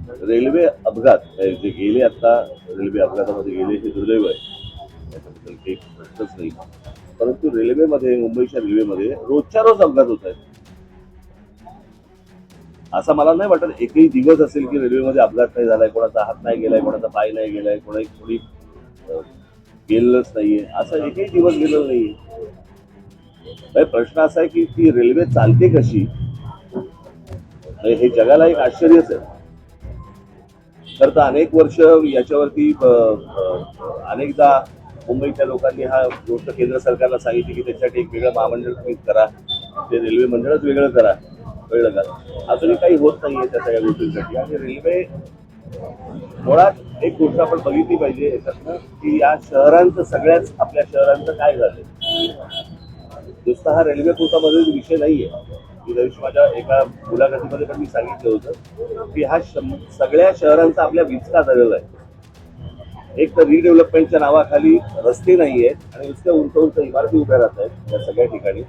Railway अपघात जे गेले आता रेल्वे अपघातामध्ये गेले हे दुर्दैव आहे, त्याच्याबद्दल काही प्रश्नच नाही. परंतु रेल्वेमध्ये, मुंबईच्या रेल्वेमध्ये रोजच्या रोज अपघात होत आहेत. असं मला नाही वाटत एकही दिवस असेल की रेल्वेमध्ये अपघात नाही झालाय, कोणाचा हात नाही गेलाय, कोणाचा पाय नाही गेलाय, कोणी गेलेलंच नाहीये, असं एकही दिवस गेलेला नाहीये. प्रश्न असा आहे की ती रेल्वे चालते कशी, हे जगाला एक आश्चर्यच आहे. तर अनेक वर्ष याच्यावरती अनेकदा मुंबईच्या लोकांनी हा गोष्ट केंद्र सरकारला सांगितली की त्याच्यासाठी एक वेगळं महामंडळ तुम्ही करा, ते रेल्वे मंडळच वेगळं करा. कळलं का? अजूनही काही होत नाहीये त्या सगळ्या गोष्टींसाठी. आणि रेल्वे मुळात एक गोष्ट आपण बघितली पाहिजे याच्यातनं की या शहरांचं, सगळ्याच आपल्या शहरांचं काय झालंय. नुसता हा रेल्वे पुरतामध्ये विषय नाहीये. त्या दिवशी माझ्या एका मुलाखतीमध्ये पण मी सांगितलं होतं की हा सगळ्या शहरांचा आपल्या विचका झालेला आहे. एक तर रिडेव्हलपमेंटच्या नावाखाली रस्ते नाही आहेत आणि नुसत्या उंच उंच इमारती उभ्या राहत आहेत या सगळ्या ठिकाणी.